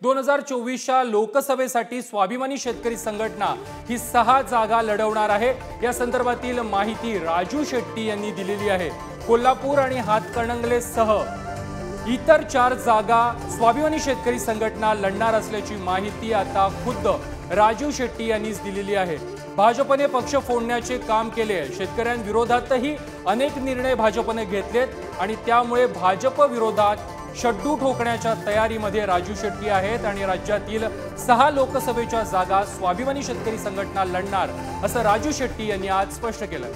2024च्या लोकसभेसाठी स्वाभिमानी शेतकरी संघटना ही 6 जागा लढवणार आहे। या संदर्भातील माहिती राजू शेट्टी यांनी दिलेली आहे। कोल्हापूर आणि हातकणंगलेसह इतर 4 जागा स्वाभिमानी शेतकरी संघटना लढणार असल्याची माहिती आता खुद्द राजू शेट्टी यांनीच दिलेली आहे। भाजपने पक्ष फोडण्याचे काम केले, शेतकऱ्यांविरोधातही अनेक निर्णय भाजपने घेतलेत आणि त्यामुळे भाजप विरोधात शड्डू ठोकण्याच्या तयारीमध्ये राजू शेट्टी आहेत आणि राज्यातील 6 लोकसभेच्या जागा स्वाभिमानी शेतकरी संघटना लढणार असं राजू शेट्टी यांनी आज स्पष्ट केलं।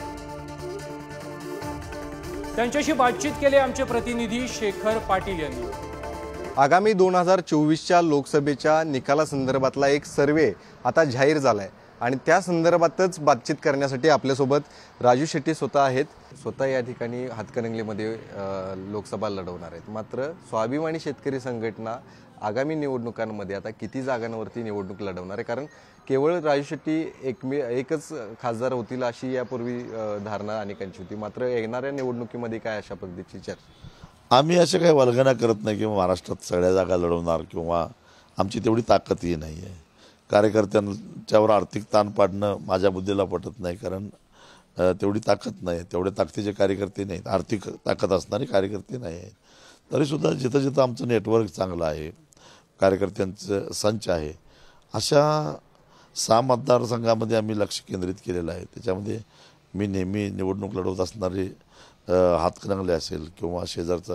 त्यांच्याशी बातचीत केली आमचे प्रतिनिधी शेखर पाटील यांनी। आगामी 2024च्या लोकसभेच्या निकालासंदर्भातला एक सर्वे आता जाहीर झालाय आणि त्या संदर्भातच बातचीत करण्यासाठी आपल्यासोबत राजू शेट्टी स्वतः आहेत। स्वतः या ठिकाणी हातकणंगलेमध्ये लोकसभा लढवणार आहेत। मात्र स्वाभिमानी शेतकरी संघटना आगामी निवडणुकांमध्ये आता किती जागांवरती निवडणूक लढवणार आहे, कारण केवळ राजू शेट्टी एकच खासदार होतील अशी यापूर्वी धारणा अनेकांची होती। मात्र येणाऱ्या निवडणुकीमध्ये काय अशा पद्धतीची चर्चा? आम्ही असे काही वल्गना करत नाही किंवा महाराष्ट्रात सगळ्या जागा लढवणार किंवा आमची तेवढी ताकदही नाही आहे। कार्यकर्त्यांच्यावर आर्थिक ताण पाडणं माझ्या बुद्धीला पटत नाही, कारण तेवढी ताकद नाही, तेवढे ताकदीचे कार्यकर्ते नाहीत, आर्थिक ताकद असणारे कार्यकर्ते नाही आहेत। तरीसुद्धा जिथं जिथं आमचं नेटवर्क चांगलं आहे, कार्यकर्त्यांचं संच आहे, अशा 6 मतदारसंघामध्ये आम्ही लक्ष केंद्रित केलेलं आहे। त्याच्यामध्ये मी नेहमी निवडणूक लढवत असणारे हातकणंगले असेल किंवा शेजारचा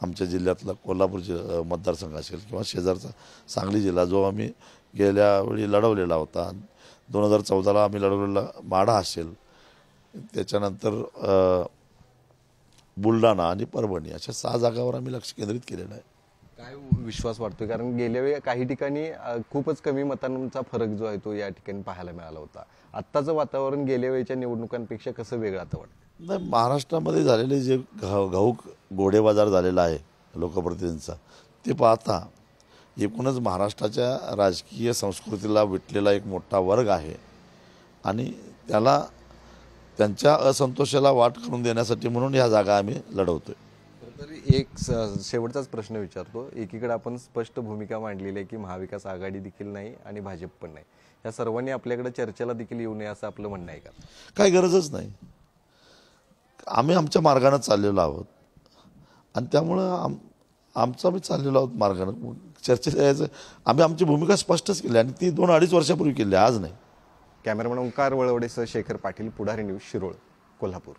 आमच्या जिल्ह्यातला कोल्हापूर मतदारसंघ असेल किंवा शेजारचा सांगली जिल्हा जो आम्ही गेल्या वेळी लढवलेला होता, 2014ला आम्ही लढवलेला माढा असेल, त्याच्यानंतर बुलढाणा आणि परभणी अशा 6 जागावर आम्ही लक्ष केंद्रित केलेलं आहे। काय विश्वास वाटतोय, कारण गेल्या वेळी काही ठिकाणी खूपच कमी मतांचा फरक जो आहे तो या ठिकाणी पाहायला मिळाला होता। आत्ताचं वातावरण गेल्या वेळच्या निवडणुकांपेक्षा कसं वेगळं आता वाटतं? नाही, महाराष्ट्रामध्ये झालेले जे घाऊक घोडेबाजार झालेला आहे लोकप्रतिनिधींचा, ते पाहता एकूणच महाराष्ट्राच्या राजकीय संस्कृतीला विटलेला एक मोठा वर्ग आहे आणि त्याला त्यांच्या असंतोषाला वाट करून देण्यासाठी म्हणून ह्या जागा आम्ही लढवतोय। तरी एक शेवटचाच प्रश्न विचारतो। एकीकडे आपण स्पष्ट भूमिका मांडलेली आहे की महाविकास आघाडी देखील नाही आणि भाजप पण नाही, या सर्वांनी आपल्याकडे चर्चेला देखील येऊ नये असं आपलं म्हणणं आहे का? काही गरजच नाही, आम्ही आमच्या मार्गाने चाललेलो आहोत आणि त्यामुळं आमचं आम्ही चाललेलो आहोत मार्गाने। चर्चेत यायचं आम्ही आमची भूमिका स्पष्टच केली आणि ती 2-2.5 वर्षापूर्वी केली, आज नाही। कॅमेरामॅन ओंकार वळवडेसह शेखर पाटील, पुढारी न्यूज, शिरोळ, कोल्हापूर।